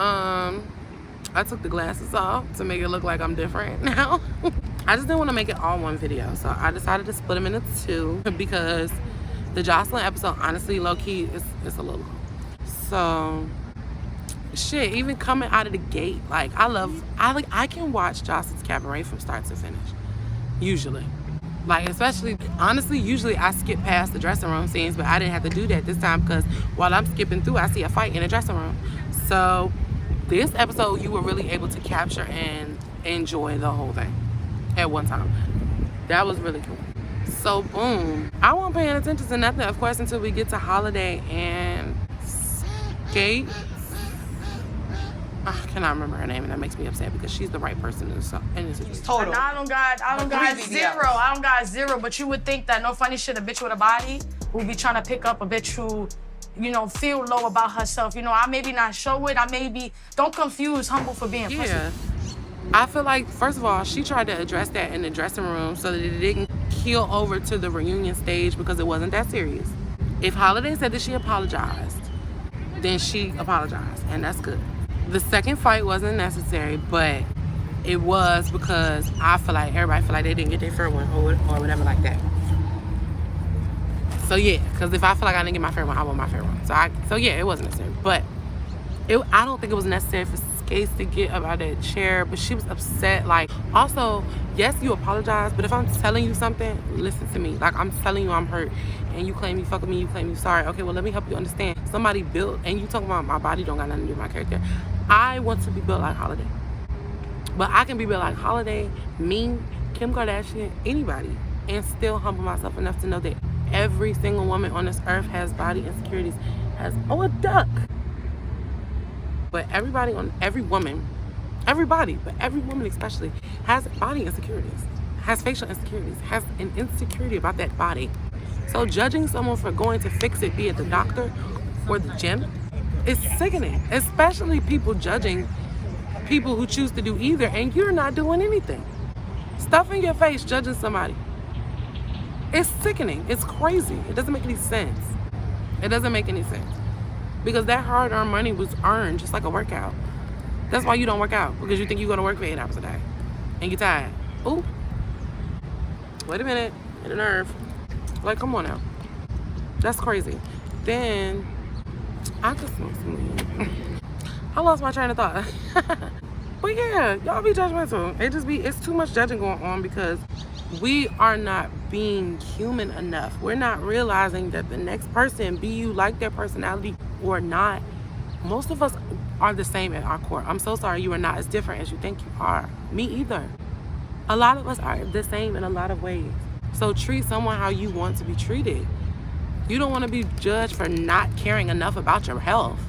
I took the glasses off to make it look like I'm different now. I just didn't want to make it all one video, so I decided to split them into two because the Jocelyn episode, honestly, low-key, it's a little long. So, shit, even coming out of the gate, like, I can watch Jocelyn's Cabaret from start to finish, usually. Like, especially, honestly, usually I skip past the dressing room scenes, but I didn't have to do that this time because while I'm skipping through, I see a fight in the dressing room. So, this episode, you were really able to capture and enjoy the whole thing at one time. That was really cool. So, boom. I wasn't paying attention to nothing, of course, until we get to Holiday and Skate. I cannot remember her name, and that makes me upset because she's the right person in this situation. Total. I don't got zero. I don't got zero. But you would think that no funny shit, a bitch with a body would be trying to pick up a bitch who, you know, feel low about herself. You know, I maybe not show it. I maybe don't confuse humble for being pussy. I feel like, first of all, she tried to address that in the dressing room so that it didn't keel over to the reunion stage because it wasn't that serious. If Holiday said that she apologized, then she apologized, and that's good. The second fight wasn't necessary, but it was because I feel like everybody feel like they didn't get their fair one or whatever like that. So yeah, because if I feel like I didn't get my fair one, I want my fair one. So yeah, it wasn't necessary. But I don't think it was necessary for Skates to get up out of that chair, but she was upset. Like, also, yes, you apologize, but if I'm telling you something, listen to me. Like, I'm telling you I'm hurt, and you claim you fuck with me, you claim you sorry. Okay, well, let me help you understand. Somebody built, and you talking about my body don't got nothing to do with my character. I want to be built like Holiday. But I can be built like Holiday, me, Kim Kardashian, anybody, and still humble myself enough to know that every single woman on this earth has body insecurities. A duck. But every woman especially, has body insecurities, has facial insecurities, has an insecurity about that body. So judging someone for going to fix it, be it the doctor or the gym, is sickening. Especially people judging people who choose to do either, and you're not doing anything. Stuffing your face, judging somebody. It's sickening. It's crazy. It doesn't make any sense. It doesn't make any sense. Because that hard-earned money was earned just like a workout. That's why you don't work out, because you think you're going to work for 8 hours a day. And you're tired. Ooh. Wait a minute. Hit a nerve. Like, come on now. That's crazy. Then, I just smoke some weed. I lost my train of thought. But yeah, y'all be judgmental. It's too much judging going on because we are not being human enough. We're not realizing that the next person, be you like their personality or not, most of us are the same at our core. I'm so sorry you are not as different as you think you are. Me either. A lot of us are the same in a lot of ways. So treat someone how you want to be treated. You don't want to be judged for not caring enough about your health,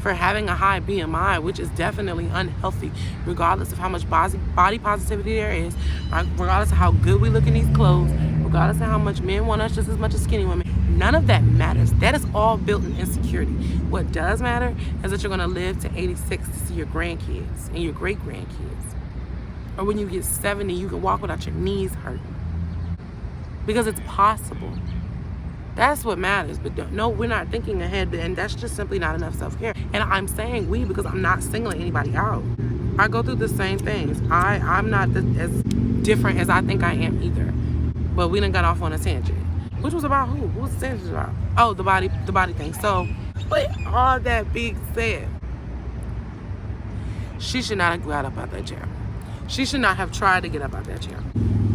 for having a high BMI, which is definitely unhealthy, regardless of how much body positivity there is, regardless of how good we look in these clothes, regardless of how much men want us just as much as skinny women. None of that matters. That is all built in insecurity. What does matter is that you're going to live to 86 to see your grandkids and your great-grandkids. Or when you get 70, you can walk without your knees hurting. Because it's possible. That's what matters. But no, we're not thinking ahead, and that's just simply not enough self-care. And I'm saying we because I'm not singling anybody out. I go through the same things. I'm not as different as I think I am either. But we done got off on a tangent. Which was about who? What was the tangent about? Oh, the body thing. So, with all that being said, she should not have got up out that chair. She should not have tried to get up out that chair.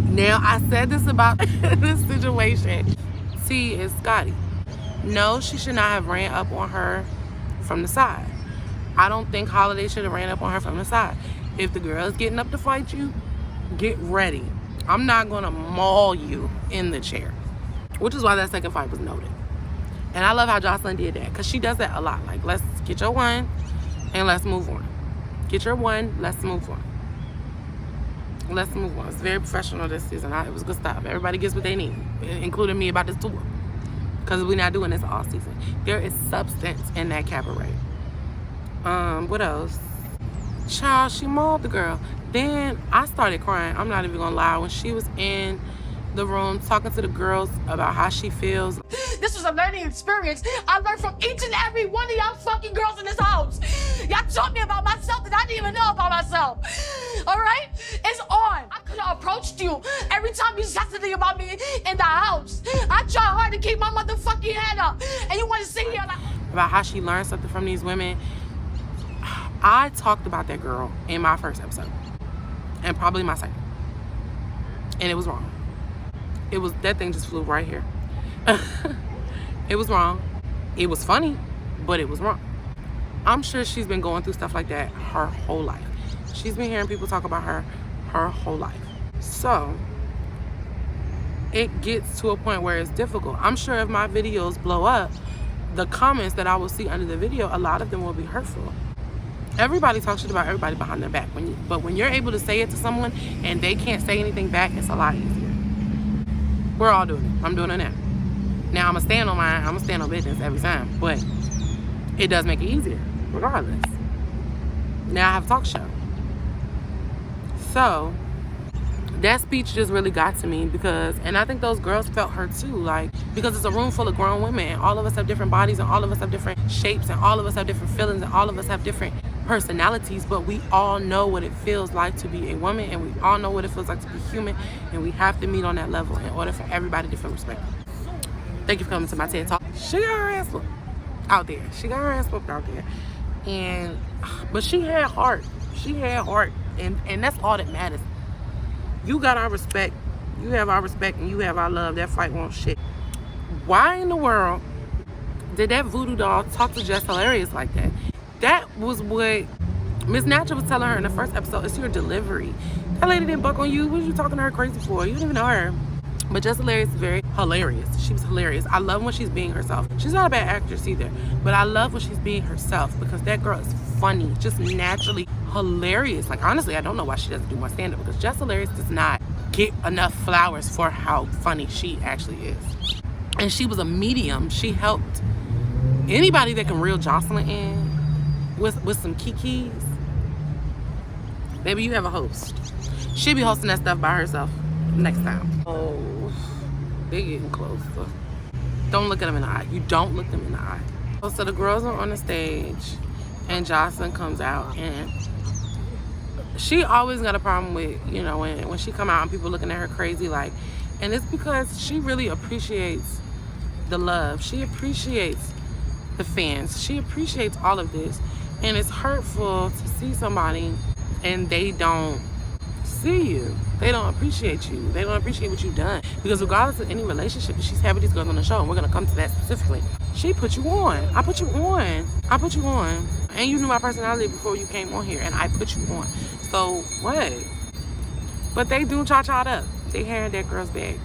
Now, I said this about this situation. T is Scotty. No, she should not have ran up on her from the side. I don't think Holiday should have ran up on her from the side. If the girl is getting up to fight you, get ready. I'm not gonna maul you in the chair. Which is why that second fight was noted. And I love how Jocelyn did that, because she does that a lot. Like, let's get your one and let's move on. Get your one, let's move on. Let's move on. It's very professional this season. It was good stuff. Everybody gets what they need, including me about this tour. Because we're not doing this all season. There is substance in that cabaret. What else? Child, she mauled the girl. Then I started crying. I'm not even gonna lie. When she was in the room talking to the girls about how she feels. This was a learning experience. I learned from each and every one of y'all fucking girls in this house. Y'all taught me about myself that I didn't even know about myself. All right? It's on. I could have approached you every time you said something about me in the house. I try hard to keep my motherfucking head up. And you want to sit here like... About how she learned something from these women. I talked about that girl in my first episode. And probably my second. And it was wrong. That thing just flew right here. It was wrong. It was funny, but it was wrong. I'm sure she's been going through stuff like that her whole life. She's been hearing people talk about her whole life. So it gets to a point where it's difficult. I'm sure if my videos blow up, the comments that I will see under the video, a lot of them will be hurtful. Everybody talks shit about everybody behind their back. But when you're able to say it to someone and they can't say anything back, it's a lot easier. We're all doing it. I'm doing it now. Now I'm gonna stand on mine. I'm gonna stand on business every time. But it does make it easier, regardless. Now I have a talk show. So that speech just really got to me because, and I think those girls felt her too, like, because it's a room full of grown women and all of us have different bodies and all of us have different shapes and all of us have different feelings and all of us have different personalities, but we all know what it feels like to be a woman and we all know what it feels like to be human, and we have to meet on that level in order for everybody to feel respected. Thank you for coming to my TED Talk. She got her ass whooped out there. She got her ass whooped out there. But she had heart. She had heart. And that's all that matters. You got our respect. You have our respect and you have our love. That fight won't shit. Why in the world did that voodoo doll talk to Jess Hilarious like that? That was what Miss Natural was telling her in the first episode. It's your delivery. That lady didn't buck on you. What are you talking to her crazy for? You didn't even know her. But Jess Hilarious is very hilarious. She was hilarious. I love when she's being herself. She's not a bad actress either. But I love when she's being herself because that girl is funny. Just naturally hilarious. Like, honestly, I don't know why she doesn't do more stand-up because Jess Hilarious does not get enough flowers for how funny she actually is. And she was a medium. She helped anybody that can reel Jocelyn in with some kikis. Maybe you have a host. She'll be hosting that stuff by herself next time. Oh, they're getting close. So don't look at them in the eye. You don't look them in the eye. So the girls are on the stage and Jocelyn comes out and she always got a problem with, you know, when she come out and people looking at her crazy, like, and it's because she really appreciates the love. She appreciates the fans. She appreciates all of this. And it's hurtful to see somebody and they don't see you. They don't appreciate you. They don't appreciate what you've done. Because regardless of any relationship, she's having these girls on the show, and we're gonna come to that specifically. She put you on. I put you on. I put you on. And you knew my personality before you came on here, and I put you on. So what? But they do cha-cha'd up. They had that girl's bag.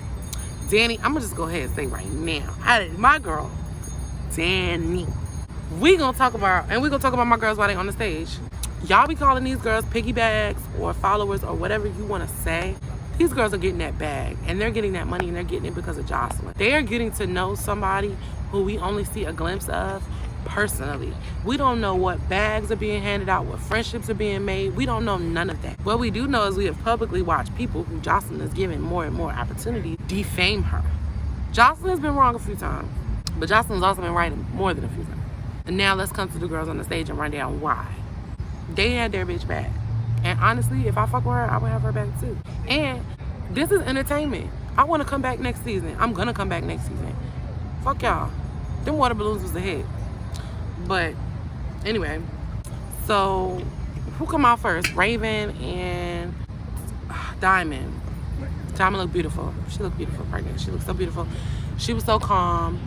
Danny, I'm gonna just go ahead and say right now, my girl, Danny. We gonna talk about my girls while they on the stage. Y'all be calling these girls piggybacks or followers or whatever you want to say. These girls are getting that bag and they're getting that money and they're getting it because of Jocelyn. They are getting to know somebody who we only see a glimpse of personally. We don't know what bags are being handed out, what friendships are being made. We don't know none of that. What we do know is we have publicly watched people who Jocelyn is giving more and more opportunity defame her. Jocelyn has been wrong a few times, but Jocelyn's also been right more than a few times. And now let's come to the girls on the stage and run down why. They had their bitch back. And honestly, if I fuck with her, I would have her back too. And this is entertainment. I want to come back next season. I'm going to come back next season. Fuck y'all. Them water balloons was the hit. But anyway, so who come out first? Raven and Diamond. Diamond looked beautiful. She looked beautiful pregnant. She looked so beautiful. She was so calm.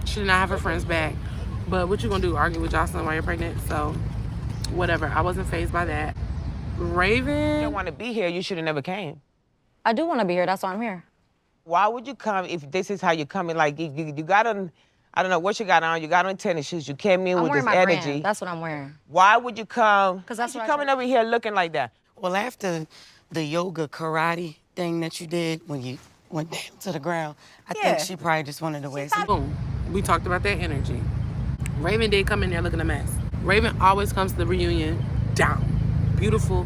She did not have her friends back. But what you gonna do? Argue with Jocelyn while you're pregnant? So whatever. I wasn't fazed by that. Raven. If you don't want to be here, you should have never came. I do want to be here. That's why I'm here. Why would you come if this is how you're coming? Like, you got on, I don't know what you got on. You got on tennis shoes. You came in I'm with wearing this my energy. brand. That's what I'm wearing. Why would you come? Because that's you what coming over here looking like that. Well, after the yoga karate thing that you did when you went down to the ground, I think she probably just wanted to wear some. Boom. We talked about that energy. Raven did come in there looking a mess. Raven always comes to the reunion down. Beautiful,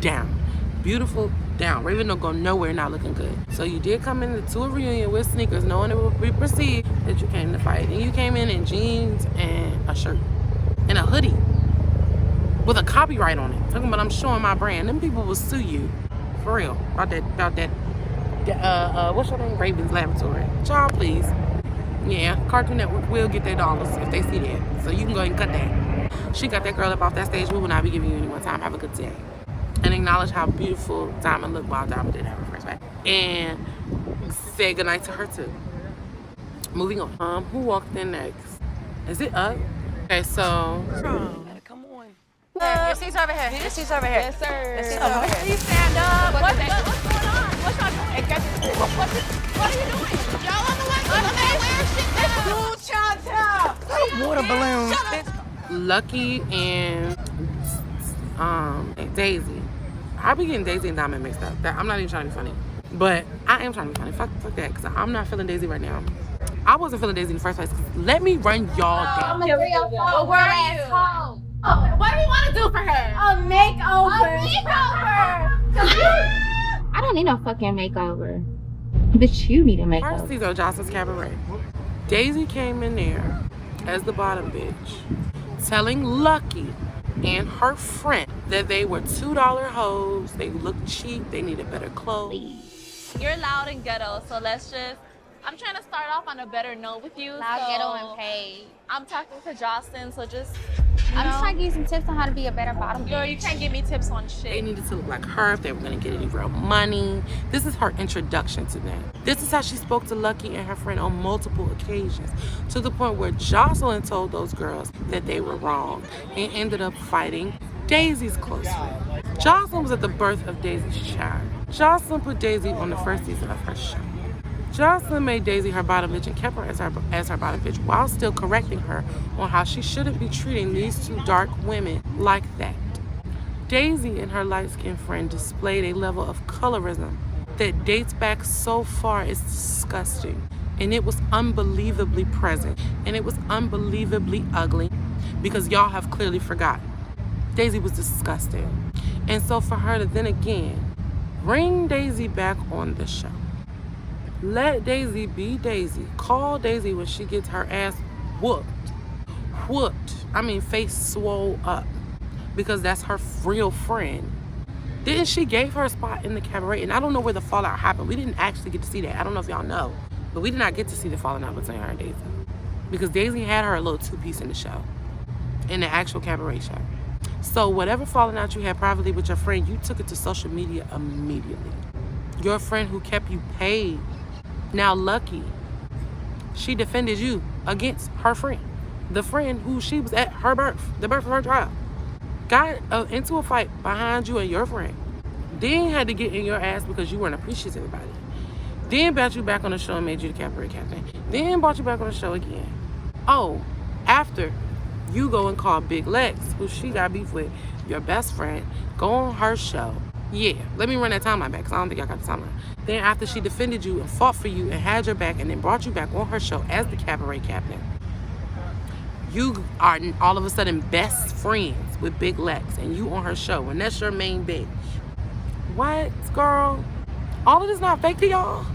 down. beautiful down. Raven don't go nowhere not looking good. So you did come into a reunion with sneakers, knowing it would be perceived that you came to fight. And you came in jeans and a shirt and a hoodie with a copyright on it. Talking about I'm showing my brand. Them people will sue you. For real. About that what's your name? Raven's Laboratory. Child, please. Yeah, Cartoon Network will get their dollars if they see that. So you can go ahead and cut that. She got that girl up off that stage. We will not be giving you any more time. Have a good day. And acknowledge how beautiful Diamond looked while Diamond did have her first back. And say goodnight to her too. Moving on. Who walked in next? Is it up? Okay, so. Come on. Your seat's over here. Your seat's over here. Yes, sir. Your seat's over here. Please stand up. What's going on? What's y'all doing? What are you doing? Y'all on the way? Where shit down? Water balloon. Lucky and Daisy. I be getting Daisy and Diamond mixed up. I'm not even trying to be funny. But I am trying to be funny. Fuck that, because I'm not feeling Daisy right now. I wasn't feeling Daisy in the first place. Let me run y'all down. Well, where are you? Oh, what do we want to do for her? A makeover. I don't need no fucking makeover. Bitch, you need a makeover. First, these are Jocelyn's Cabaret. Daisy came in there as the bottom bitch, telling Lucky and her friend that they were $2 hoes, they looked cheap, they needed better clothes. You're loud and ghetto, so let's just, I'm trying to start off on a better note with you. Loud, so ghetto, and paid. I'm talking to Jocelyn, so just, I'm just trying to give you some tips on how to be a better bottom girl, bitch. you can't give me tips on shit. They needed to look like her if they were gonna get any real money. This is her introduction to them. This is how she spoke to Lucky and her friend on multiple occasions, to the point where Jocelyn told those girls that they were wrong and ended up fighting Daisy's close friend. Jocelyn was at the birth of Daisy's child. Jocelyn put Daisy on the first season of her show. Jocelyn made Daisy her bottom bitch and kept her as her bottom bitch while still correcting her on how she shouldn't be treating these two dark women like that. Daisy and her light-skinned friend displayed a level of colorism that dates back so far it's disgusting. And it was unbelievably present. And it was unbelievably ugly because y'all have clearly forgotten. Daisy was disgusting. And so for her to then again bring Daisy back on the show, let Daisy be Daisy. Call Daisy when she gets her ass whooped. I mean, face swole up. Because that's her real friend. Then she gave her a spot in the cabaret. And I don't know where the fallout happened. We didn't actually get to see that. I don't know if y'all know. But we did not get to see the falling out between her and Daisy. Because Daisy had her a little two-piece in the show. In the actual cabaret show. So whatever falling out you had privately with your friend, you took it to social media immediately. Your friend who kept you paid. Now Lucky, she defended you against her friend. The friend who she was at her birth, the birth of her child. Got into a fight behind you and your friend. Then had to get in your ass because you weren't appreciative about it. Then brought you back on the show and made you the cabaret captain. Then brought you back on the show again. Oh, after you go and call Big Lex, who she got beef with, your best friend, go on her show. Yeah, let me run that timeline back because I don't think I got the timeline. Then after she defended you and fought for you and had your back and then brought you back on her show as the cabaret captain, you are all of a sudden best friends with Big Lex and you on her show and that's your main bitch. What, girl? All of this not fake to y'all?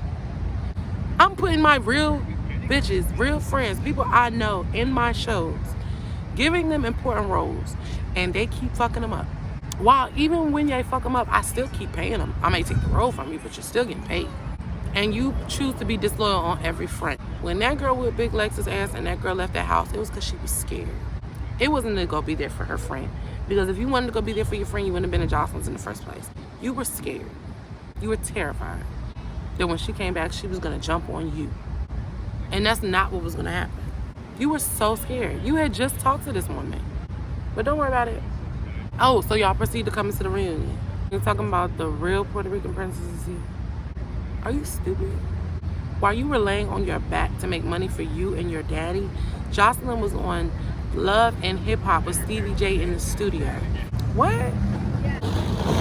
I'm putting my real bitches, real friends, people I know in my shows, giving them important roles, and they keep fucking them up. While even when they fuck them up, I still keep paying them. I may take the role from you, but you're still getting paid. And you choose to be disloyal on every front. When that girl with Big Lex's ass and that girl left that house, it was because she was scared. It wasn't to go be there for her friend. Because if you wanted to go be there for your friend, you wouldn't have been in Jocelyn's in the first place. You were scared. You were terrified that when she came back, she was going to jump on you. And that's not what was going to happen. You were so scared. You had just talked to this woman. But don't worry about it. Oh, so y'all proceed to come into the reunion. You're talking about the real Puerto Rican princesses here. Are you stupid? While you were laying on your back to make money for you and your daddy, Jocelyn was on Love and Hip Hop with Stevie J in the studio. What?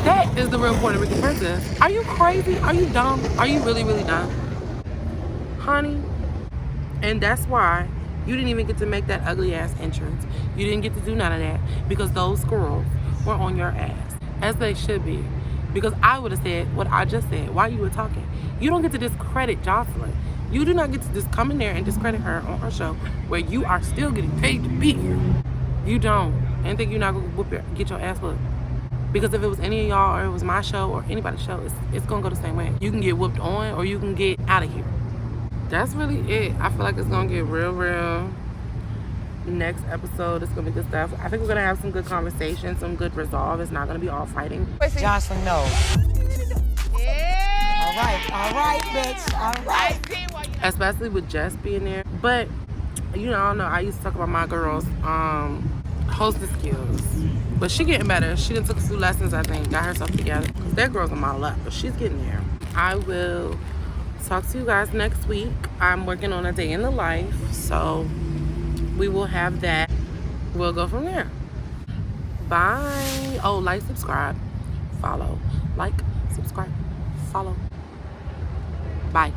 That is the real Puerto Rican princess. Are you crazy? Are you dumb? Are you really, really dumb? Honey? And that's why you didn't even get to make that ugly ass entrance. You didn't get to do none of that because those girls were on your ass, as they should be. Because I would have said what I just said while you were talking. You don't get to discredit Jocelyn. You do not get to just come in there and discredit her on her show where you are still getting paid to be here. You don't. And think you're not going to get your ass whooped. Because if it was any of y'all or it was my show or anybody's show, it's going to go the same way. You can get whooped on or you can get out of here. That's really it. I feel like it's going to get real. Next episode, it's going to be good stuff. I think we're going to have some good conversations, some good resolve. It's not going to be all fighting. Jocelyn, no. Yeah. All right, bitch. All right. I see what you Especially with Jess being there. But, you know, I don't know. I used to talk about my girls' hostess skills. But she getting better. She done took a few lessons, I think. Got herself together. Because that girl's a model up, but she's getting there. I will talk to you guys next week. I'm working on a day in the life. So we will have that. We'll go from there. Bye. Oh, like, subscribe, follow. Like, subscribe, follow. Bye.